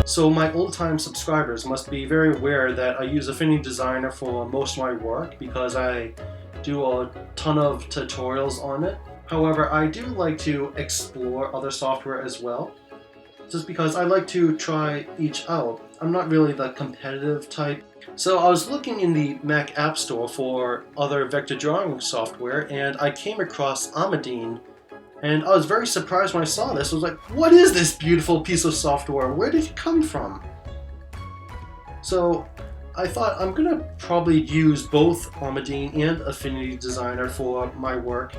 So my old-time subscribers must be very aware that I use Affinity Designer for most of my work because I do a ton of tutorials on it. However, I do like to explore other software as well, just because I like to try each out. I'm not really the competitive type. So I was looking in the Mac App Store for other vector drawing software, and I came across Amadine, and I was very surprised when I saw this. I was like, what is this beautiful piece of software? Where did it come from? So I thought I'm gonna probably use both Amadine and Affinity Designer for my work.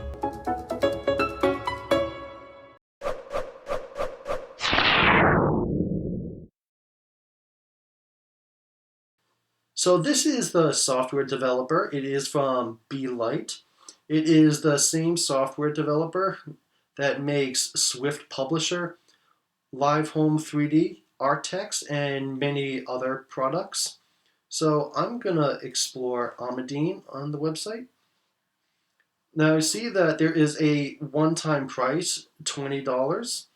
So this is the software developer. It is from Belight. It is the same software developer that makes Swift Publisher, Live Home 3D, Artex, and many other products. So I'm gonna explore Amadine on the website. Now I see that there is a one-time price, $20,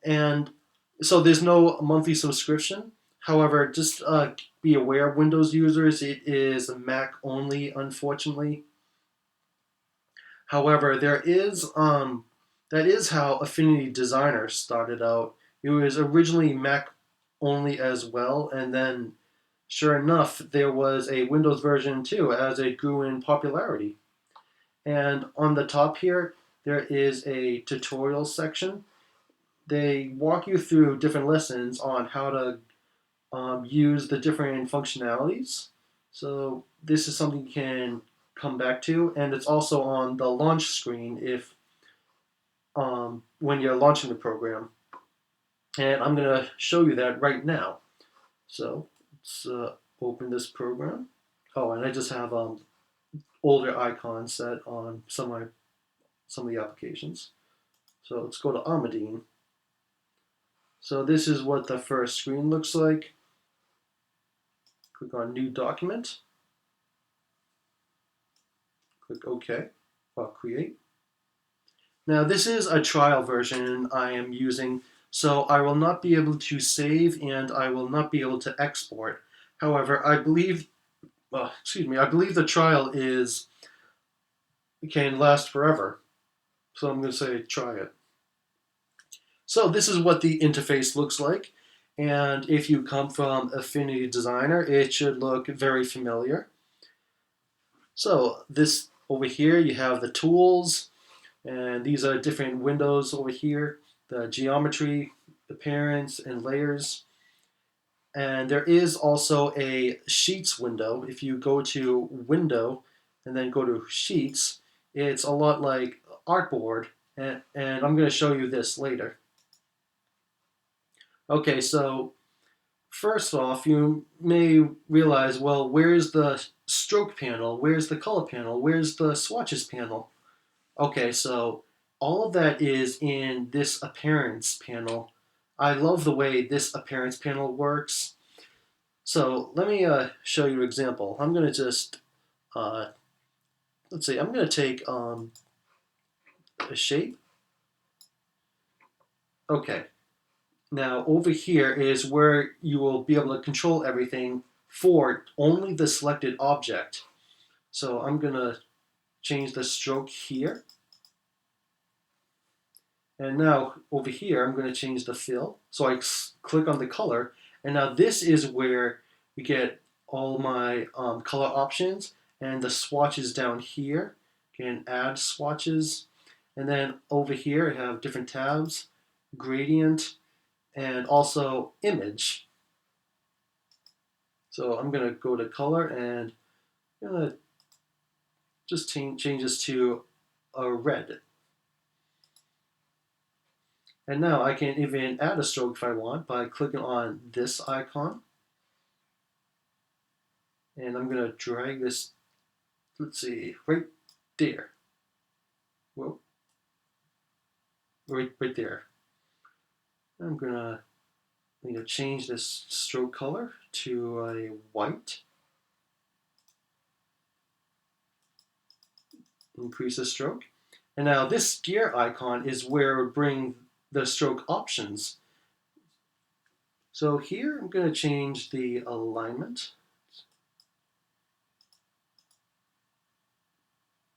and so there's no monthly subscription. However, just be aware, Windows users, it is Mac only, unfortunately. However, that is how Affinity Designer started out. It was originally Mac only as well, and then sure enough, there was a Windows version too as it grew in popularity. And on the top here, there is a tutorial section. They walk you through different lessons on how to use the different functionalities. So this is something you can come back to, and it's also on the launch screen if when you're launching the program. And I'm going to show you that right now. So let's open this program. Oh, and I just have older icons set on some of the applications. So let's go to Amadine. So this is what the first screen looks like. Click on New Document. Click OK. Create. Now this is a trial version I am using, so I will not be able to save and I will not be able to export. However, I believe the trial can last forever. So I'm going to say try it. So this is what the interface looks like. And if you come from Affinity Designer, it should look very familiar. So this over here, you have the tools, and these are different windows over here, the geometry, appearance, and layers. And there is also a Sheets window. If you go to Window and then go to Sheets, it's a lot like Artboard, and I'm going to show you this later. Okay, so first off, you may realize, well, where's the stroke panel? Where's the color panel? Where's the swatches panel? Okay, so all of that is in this appearance panel. I love the way this appearance panel works. So let me show you an example. I'm going to just, let's see, I'm going to take a shape. Okay, now over here is where you will be able to control everything for only the selected object. So I'm going to change the stroke here. And now over here, I'm going to change the fill. So I click on the color. And now this is where we get all my color options. And the swatches down here. Can add swatches. And then over here, I have different tabs, gradient, and also image. So I'm going to go to color and I'm going to just change this to a red. And now I can even add a stroke if I want by clicking on this icon. And I'm going to drag this, let's see, right there. Whoa. Right there. I'm going to change this stroke color to a white. Increase the stroke. And now this gear icon is where we bring the stroke options. So here I'm going to change the alignment.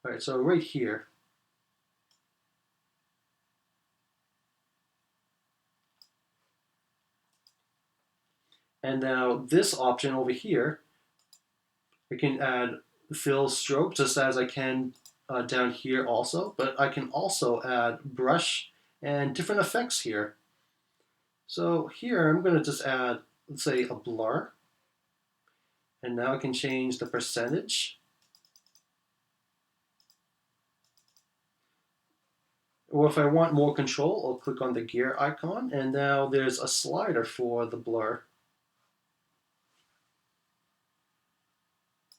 All right, so right here. And now this option over here, I can add fill stroke just as I can down here also, but I can also add brush and different effects here. So here I'm going to just add, let's say, a blur. And now I can change the percentage. Or if I want more control, I'll click on the gear icon, and now there's a slider for the blur.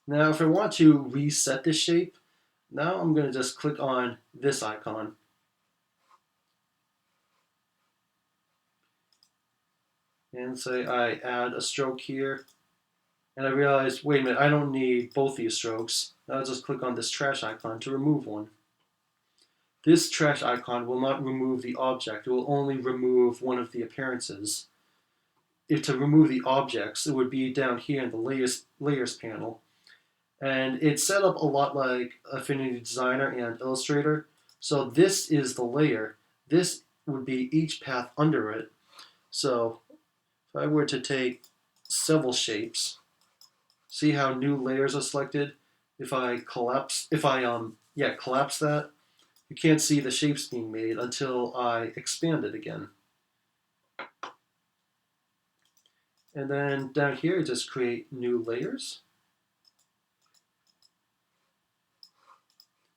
Now if I want to reset the shape, now I'm going to just click on this icon. And say I add a stroke here, and I realize, wait a minute, I don't need both these strokes. Now I'll just click on this trash icon to remove one. This trash icon will not remove the object, it will only remove one of the appearances. If to remove the objects, it would be down here in the layers panel. And it's set up a lot like Affinity Designer and Illustrator. So this is the layer. This would be each path under it. So if I were to take several shapes, see how new layers are selected? If I collapse that, you can't see the shapes being made until I expand it again. And then down here, just create new layers.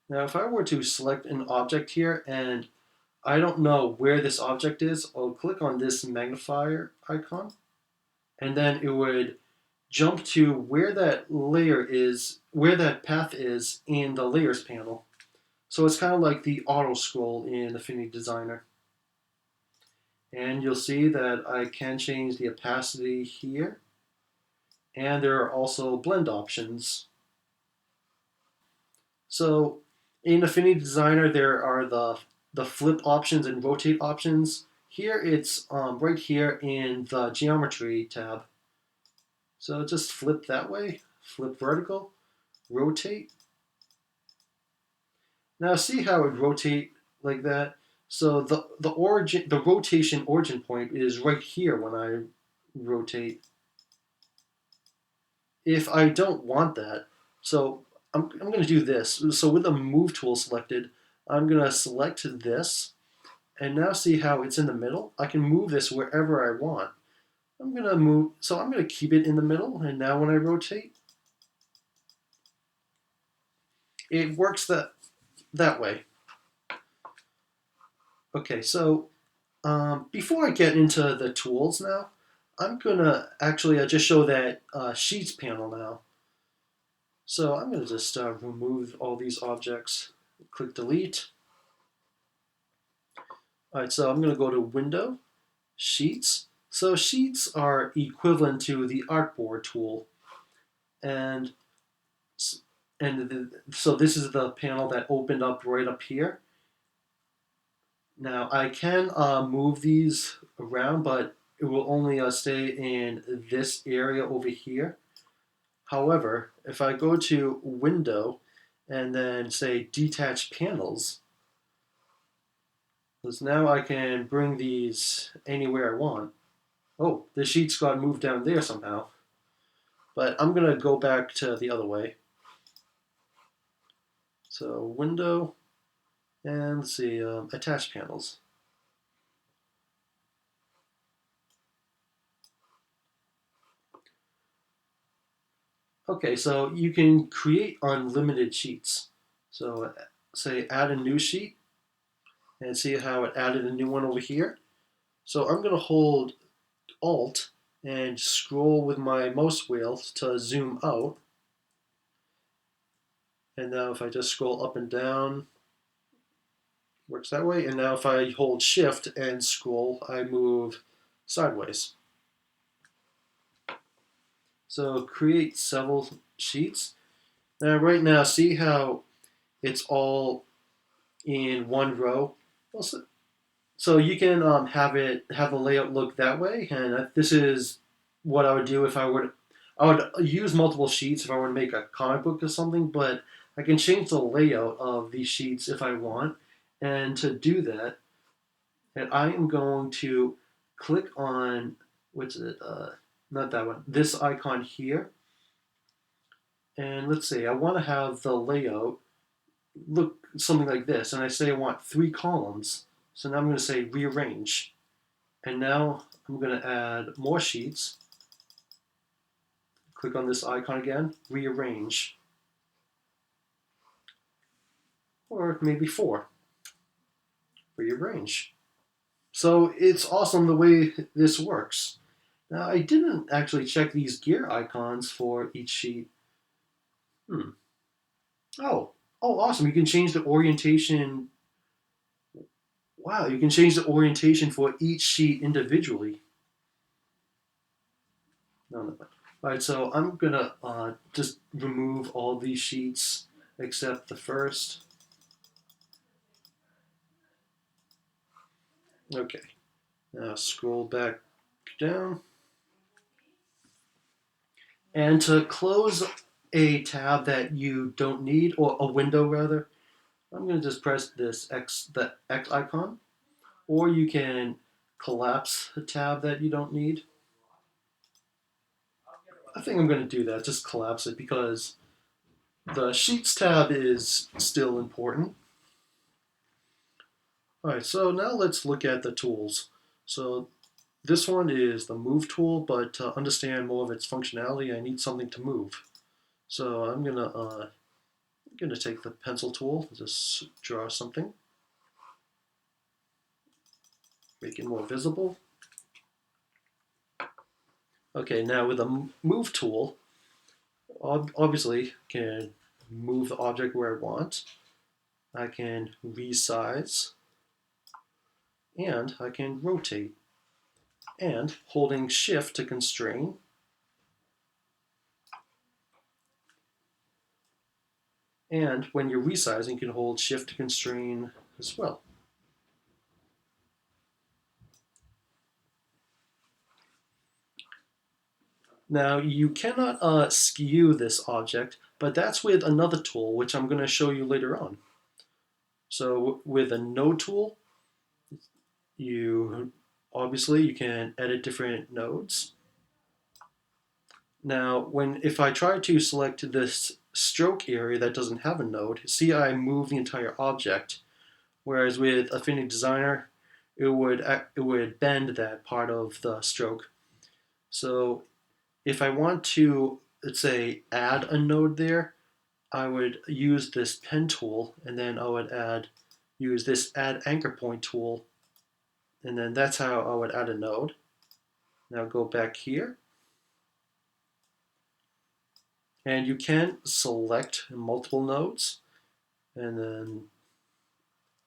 Now, if I were to select an object here and I don't know where this object is, I'll click on this magnifier icon, and then it would jump to where that layer is, where that path is in the layers panel. So it's kind of like the auto scroll in Affinity Designer. And you'll see that I can change the opacity here, and there are also blend options. So in Affinity Designer, there are the flip options and rotate options. Here it's right here in the geometry tab. So just flip that way, flip vertical, rotate. Now see how it rotate like that? So the rotation origin point is right here when I rotate. If I don't want that, so I'm going to do this. So with the move tool selected, I'm going to select this, and now see how it's in the middle? I can move this wherever I want. I'm going to move, so I'm going to keep it in the middle, and now when I rotate, it works that way. Okay, so before I get into the tools now, I'm going to actually just show that Sheets panel now. So I'm going to just remove all these objects, click delete. All right, so I'm going to go to Window, Sheets. So Sheets are equivalent to the Artboard tool. And so this is the panel that opened up right up here. Now I can move these around, but it will only stay in this area over here. However, if I go to Window and then say Detach Panels, because now I can bring these anywhere I want. Oh, the sheets got moved down there somehow. But I'm going to go back to the other way. So Window, and let's see, Attach Panels. Okay, so you can create unlimited sheets. So say add a new sheet, and see how it added a new one over here. So I'm going to hold Alt and scroll with my mouse wheel to zoom out. And now if I just scroll up and down, works that way. And now if I hold Shift and scroll, I move sideways. So create several sheets. Now right now, see how it's all in one row? So you can have the layout look that way, and this is what I would do if I would. I would use multiple sheets if I were to make a comic book or something, but I can change the layout of these sheets if I want. And to do that, and I am going to click on what's it? Not that one. This icon here, and let's see. I want to have the layout look something like this, and I say I want 3 columns. So now I'm going to say rearrange. And now I'm going to add more sheets. Click on this icon again, rearrange. Or maybe 4, rearrange. So it's awesome the way this works. Now I didn't actually check these gear icons for each sheet. Hmm. Oh, awesome. You can change the orientation. Wow, you can change the orientation for each sheet individually. No. All right, so I'm gonna just remove all these sheets except the first. Okay, now scroll back down. And to close a tab that you don't need, or a window rather, I'm gonna just press the X icon, or you can collapse a tab that you don't need. I think I'm gonna do that, just collapse it because the Sheets tab is still important. Alright, so now let's look at the tools. So this one is the Move tool, but to understand more of its functionality, I need something to move. So I'm gonna take the pencil tool, just draw something, make it more visible. Okay, now with the Move tool, obviously can move the object where I want. I can resize, and I can rotate. And holding Shift to constrain, and when you're resizing, you can hold Shift to constrain as well. Now you cannot skew this object, but that's with another tool, which I'm going to show you later on. So with a node tool, you can edit different nodes. Now, if I try to select this stroke area that doesn't have a node, see I move the entire object, whereas with Affinity Designer, it would bend that part of the stroke. So if I want to, let's say, add a node there, I would use this pen tool, and then I would use this add anchor point tool, and then that's how I would add a node. Now go back here, and you can select multiple nodes, and then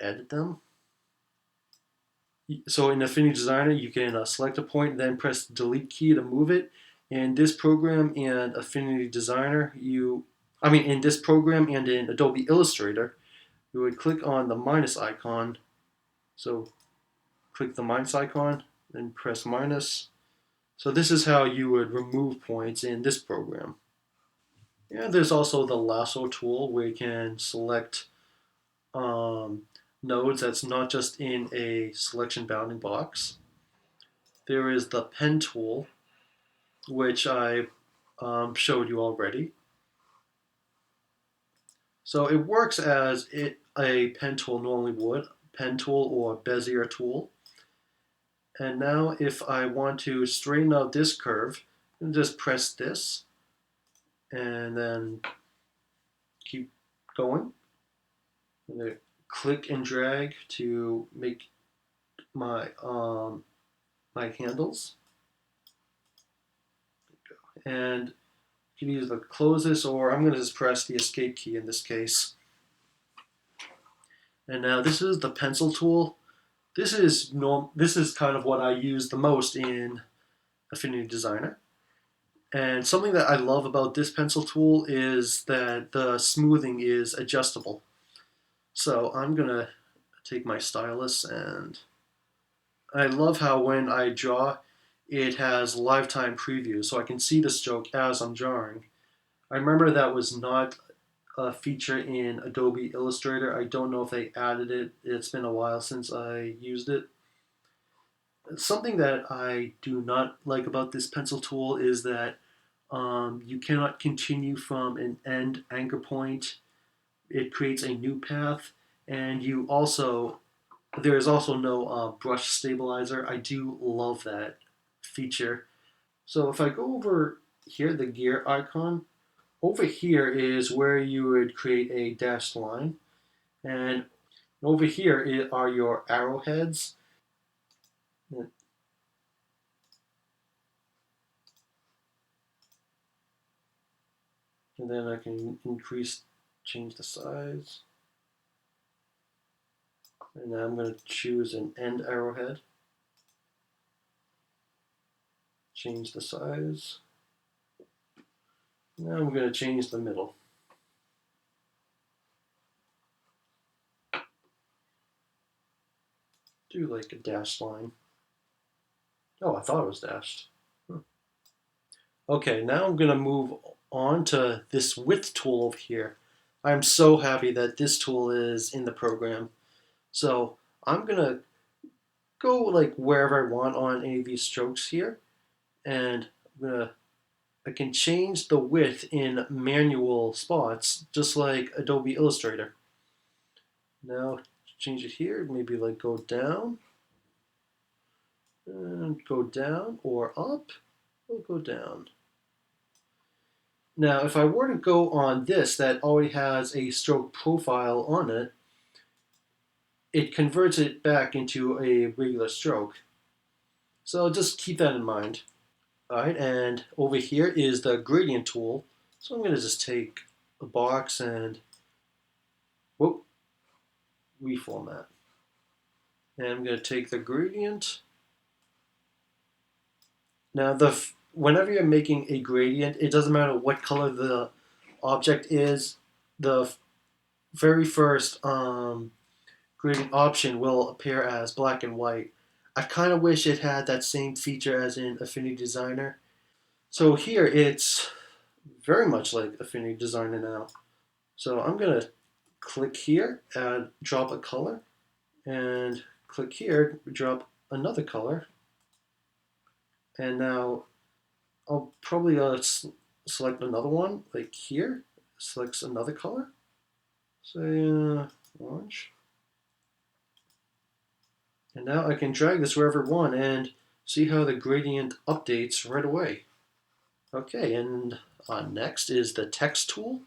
edit them. So in Affinity Designer, you can select a point, then press the delete key to move it. In this program and Affinity Designer, in this program and in Adobe Illustrator, you would click on the minus icon. So click the minus icon, then press minus. So this is how you would remove points in this program. And there's also the lasso tool where you can select nodes that's not just in a selection bounding box. There is the pen tool, which I showed you already. So it works as a pen tool normally would, pen tool or Bezier tool. And now if I want to straighten out this curve, I just press this and then keep going. And then click and drag to make my my handles. And you can either close this, or I'm going to just press the escape key in this case. And now this is the pencil tool. This is kind of what I use the most in Affinity Designer. And something that I love about this pencil tool is that the smoothing is adjustable. So I'm going to take my stylus and I love how when I draw, it has lifetime preview, so I can see the stroke as I'm drawing. I remember that was not a feature in Adobe Illustrator. I don't know if they added it. It's been a while since I used it. Something that I do not like about this pencil tool is that you cannot continue from an end anchor point. It creates a new path, and there is also no brush stabilizer. I do love that feature. So if I go over here, the gear icon, over here is where you would create a dashed line, and over here are your arrowheads. And then I can change the size. And now I'm going to choose an end arrowhead, change the size. Now I'm going to change the middle. Do like a dashed line. Oh, I thought it was dashed. Okay, now I'm going to move on to this width tool over here. I'm so happy that this tool is in the program. So I'm going to go like wherever I want on any of these strokes here. And I can change the width in manual spots, just like Adobe Illustrator. Now change it here, maybe like go down, and go down, or up, or go down. Now if I were to go on this that already has a stroke profile on it, it converts it back into a regular stroke. So just keep that in mind. Alright, and over here is the gradient tool. So I'm going to just take a box and whoop, reformat. And I'm going to take the gradient. Now, whenever you're making a gradient, it doesn't matter what color the object is. The very first gradient option will appear as black and white. I kind of wish it had that same feature as in Affinity Designer. So here it's very much like Affinity Designer now. So I'm going to click here, add, drop a color, and click here, drop another color. And now I'll probably select another one, like here, selects another color, say orange. And now I can drag this wherever I want and see how the gradient updates right away. Okay, and next is the text tool.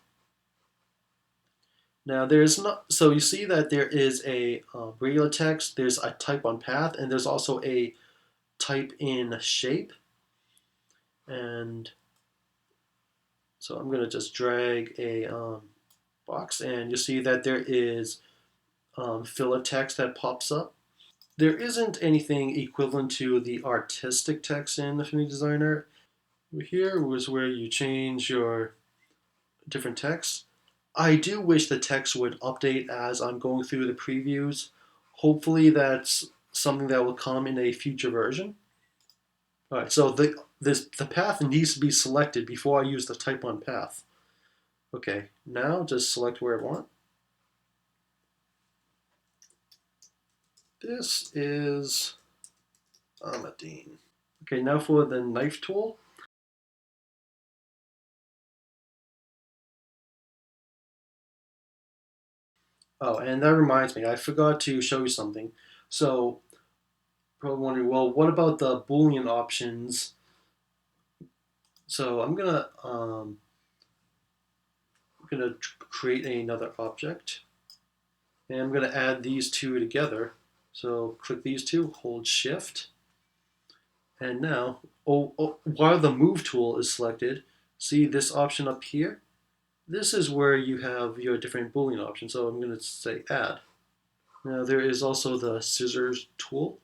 Now there's not, so you see that there is a regular text, there's a type on path, and there's also a type in shape. And so I'm going to just drag a box, and you see that there is filler text that pops up. There isn't anything equivalent to the artistic text in Affinity Designer. Here was where you change your different text. I do wish the text would update as I'm going through the previews. Hopefully that's something that will come in a future version. All right, so the path needs to be selected before I use the type on path. Okay, now just select where I want. This is Amadine. Okay, now for the knife tool. Oh, and that reminds me, I forgot to show you something. So, probably wondering, well, what about the Boolean options? So I'm gonna create another object, and I'm gonna add these two together. So click these two, hold Shift, and now, while the Move tool is selected, see this option up here? This is where you have your different Boolean options. So I'm gonna say Add. Now there is also the Scissors tool.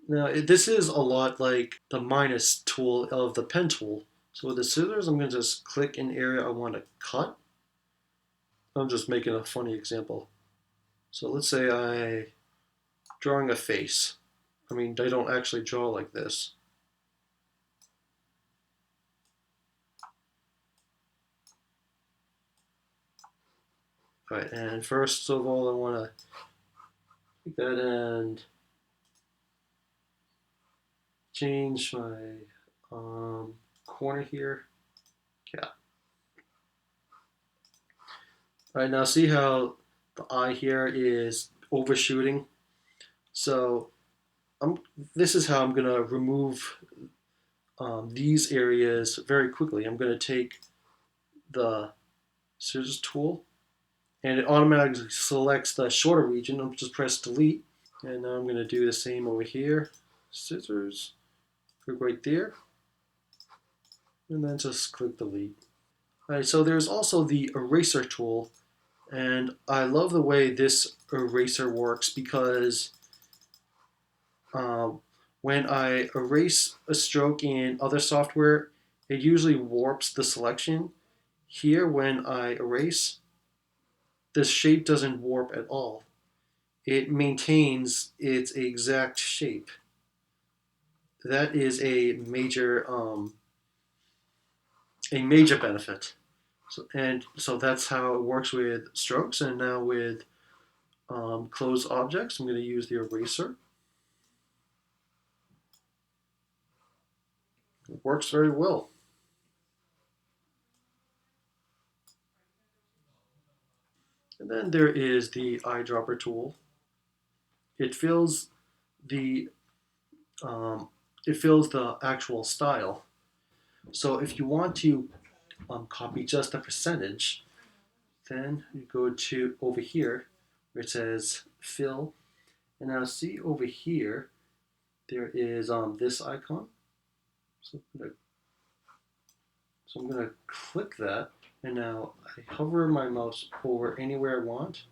Now this is a lot like the minus tool of the pen tool. So with the scissors, I'm going to just click an area I want to cut. I'm just making a funny example. So let's say I drawing a face. I mean, I don't actually draw like this. All right, and first of all, I want to take that and change my corner here. Yeah. All right, now see how the eye here is overshooting? So this is how I'm going to remove these areas very quickly. I'm going to take the scissors tool and it automatically selects the shorter region. I'll just press delete. And now I'm going to do the same over here. Scissors, click right there, and then just click delete. All right, so there's also the eraser tool, and I love the way this eraser works because um, when I erase a stroke in other software, it usually warps the selection. Here, when I erase, the shape doesn't warp at all. It maintains its exact shape. That is a major benefit. So that's how it works with strokes. And now with closed objects, I'm going to use the eraser. It works very well. And then there is the eyedropper tool. It fills the um, it fills the actual style. So if you want to copy just a percentage, then you go to over here where it says fill, and now see over here there is this icon. So I'm gonna click that, and now I hover my mouse over anywhere I want,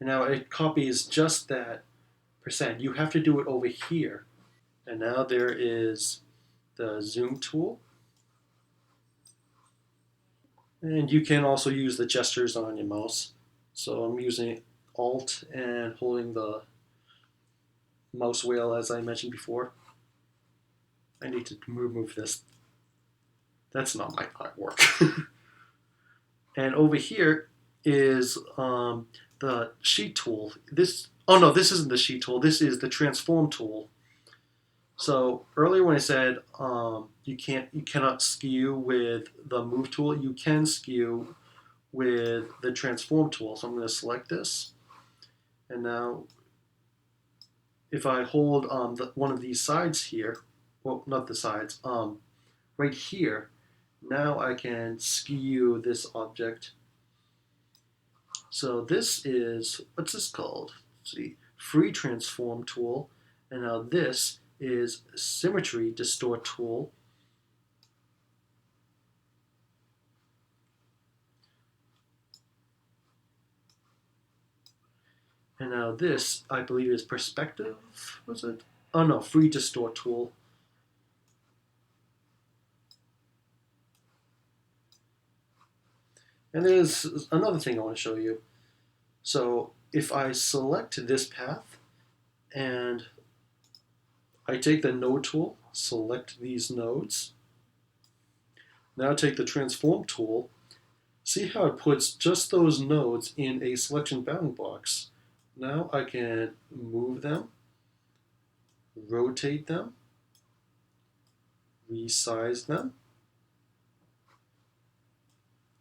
and now it copies just that percent. You have to do it over here. And now there is the zoom tool, and you can also use the gestures on your mouse. So I'm using Alt and holding the mouse wheel as I mentioned before. I need to remove this. That's not my artwork. And over here is the sheet tool. Oh no, this isn't the sheet tool. This is the transform tool. So earlier when I said you cannot skew with the move tool, you can skew with the transform tool. So I'm going to select this, and now if I hold one of these sides here, well, not the sides, right here, now I can skew this object. So this is, what's this called? Let's see, free transform tool, and now this is symmetry distort tool. And now this, I believe, is perspective, was it? Oh no, free distort tool. And there's another thing I want to show you. So if I select this path and I take the node tool, select these nodes, now take the transform tool, see how it puts just those nodes in a selection bounding box. Now I can move them, rotate them, resize them,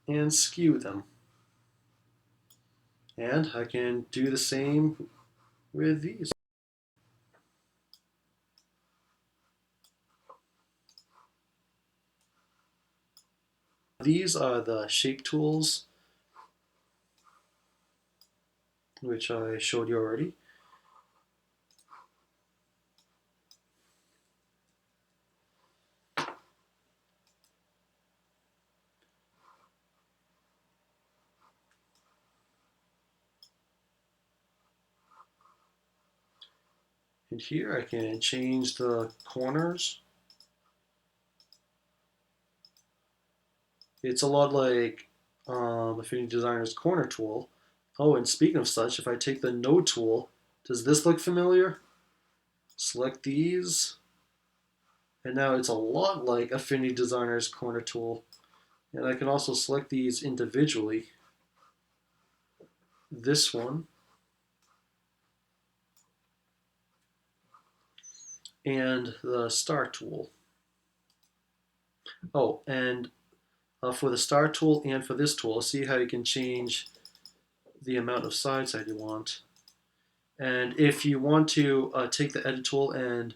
and skew them. And I can do the same with these. These are the shape tools, which I showed you already. And here I can change the corners. It's a lot like Affinity Designer's corner tool. Oh, and speaking of such, if I take the node tool Does this look familiar? Select these, and now it's a lot like Affinity Designer's corner tool. And I can also select these individually. This one, and the star tool. Oh, and for the star tool and for this tool, see how you can change the amount of sides that you want. And if you want to take the edit tool and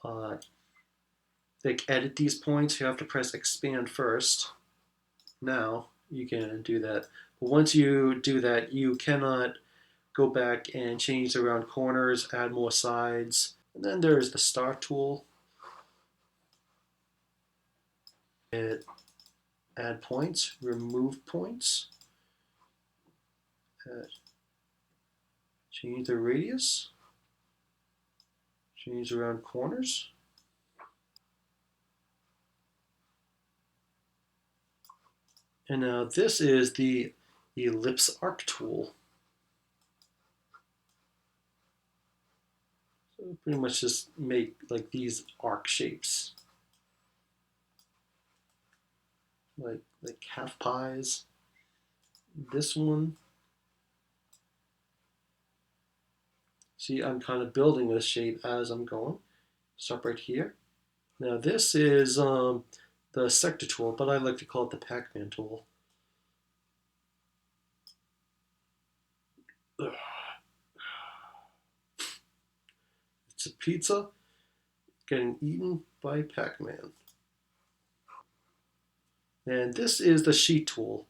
uh, like edit these points, you have to press expand first. Now you can do that. But once you do that, you cannot go back and change around corners, add more sides. And then there's the star tool. Add points, remove points, change the radius, change around corners. And now this is the ellipse arc tool. So pretty much just make like these arc shapes, like half pies. This one, see, I'm kind of building this shape as I'm going. Stop right here. Now this is the sector tool, but I like to call it the Pac-Man tool. It's a pizza getting eaten by Pac-Man. And this is the sheet tool.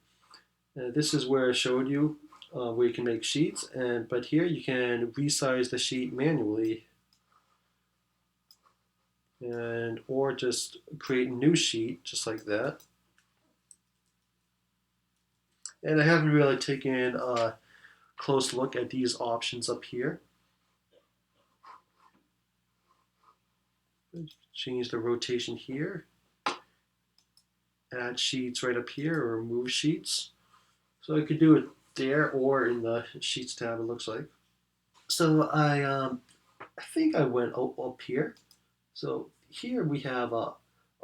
This is where I showed you where you can make sheets, but here you can resize the sheet manually, or just create a new sheet just like that. And I haven't really taken a close look at these options up here. Change the rotation here. Add sheets right up here, or remove sheets. So I could do it there or in the Sheets tab, it looks like. So I think I went up here. So here we have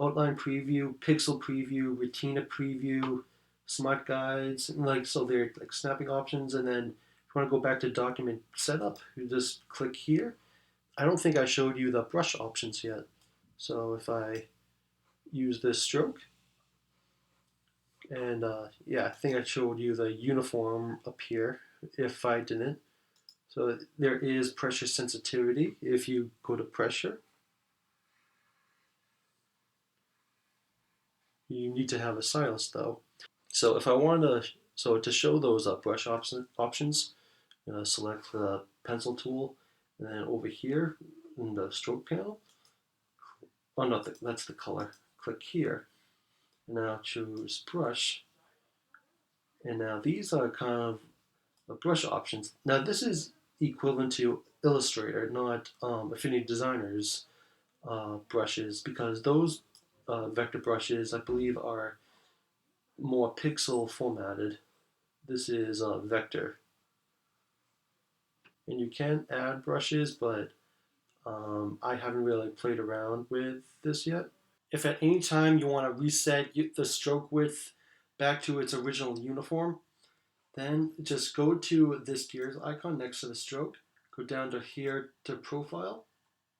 outline preview, pixel preview, retina preview, smart guides, and so they're like snapping options. And then if you want to go back to document setup, you just click here. I don't think I showed you the brush options yet. So if I use this stroke, and yeah, I think I showed you the uniform up here if I didn't. So there is pressure sensitivity if you go to pressure. You need to have a stylus though. So if I want to show those brush options, select the pencil tool, and then over here in the stroke panel, oh no, that's the color. Click here, and now choose brush. And now these are kind of the brush options. Now this is equivalent to Illustrator, not Affinity Designer's brushes, because those vector brushes, I believe, are more pixel formatted. This is vector. And you can add brushes, but I haven't really played around with this yet. If at any time you want to reset the stroke width back to its original uniform, then just go to this gears icon next to the stroke, go down to here to profile,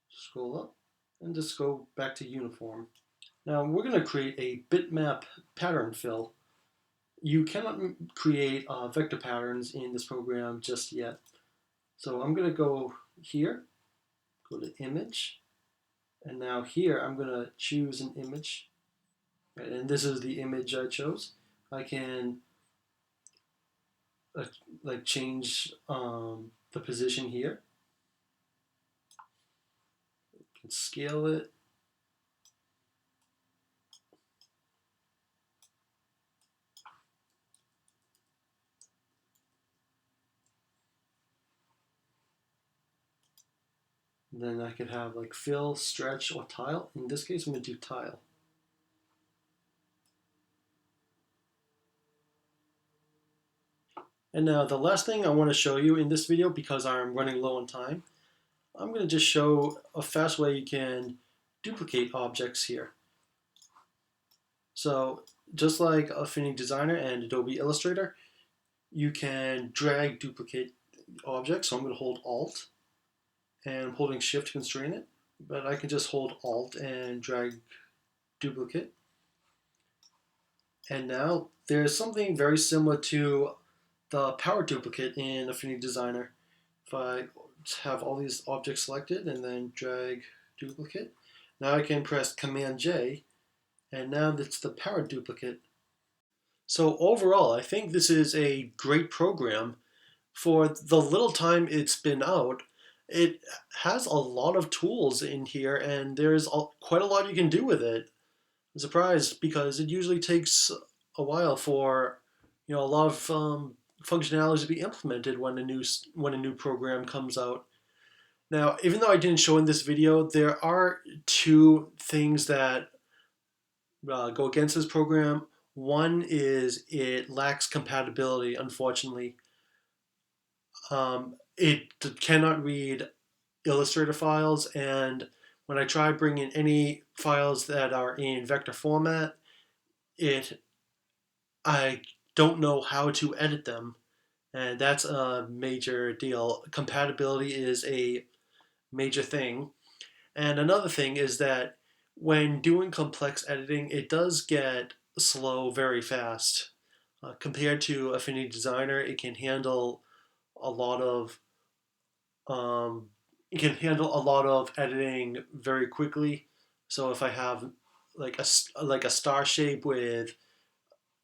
scroll up, and just go back to uniform. Now we're going to create a bitmap pattern fill. You cannot create vector patterns in this program just yet. So I'm going to go here, go to image, and now here I'm going to choose an image. And this is the image I chose. I can like change the position here. I can scale it. And then I could have like fill, stretch, or tile. In this case, I'm going to do tile. And now the last thing I want to show you in this video, because I'm running low on time, I'm going to just show a fast way you can duplicate objects here. So just like Affinity Designer and Adobe Illustrator, you can drag duplicate objects. So I'm going to hold Alt, and I'm holding Shift to constrain it, but I can just hold Alt and drag duplicate. And now there's something very similar to the power duplicate in Affinity Designer. If I have all these objects selected and then drag duplicate, now I can press Command J, and now it's the power duplicate. So overall, I think this is a great program. For the little time it's been out, it has a lot of tools in here, and there's quite a lot you can do with it. I'm surprised because it usually takes a while for a lot of functionalities to be implemented when a new program comes out. Now, even though I didn't show in this video, there are two things that go against this program. One is it lacks compatibility, unfortunately. It cannot read Illustrator files, and when I try bringing any files that are in vector format, it I don't know how to edit them, and that's a major deal. Compatibility is a major thing. And another thing is that when doing complex editing, it does get slow very fast. Compared to Affinity Designer, a lot of um, it can handle a lot of editing very quickly. So if I have like a star shape with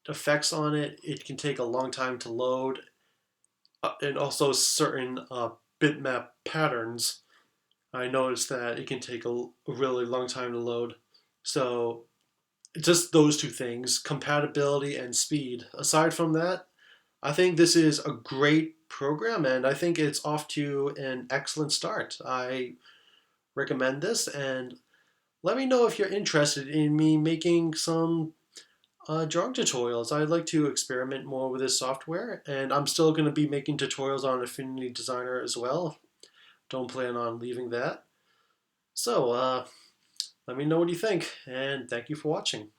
effects on it, it can take a long time to load, and also certain bitmap patterns. I noticed that it can take a really long time to load. So just those two things, compatibility and speed. Aside from that, I think this is a great program, and I think it's off to an excellent start. I recommend this, and let me know if you're interested in me making some drawing tutorials. I'd like to experiment more with this software, and I'm still going to be making tutorials on Affinity Designer as well. Don't plan on leaving that. So, let me know what you think, and thank you for watching.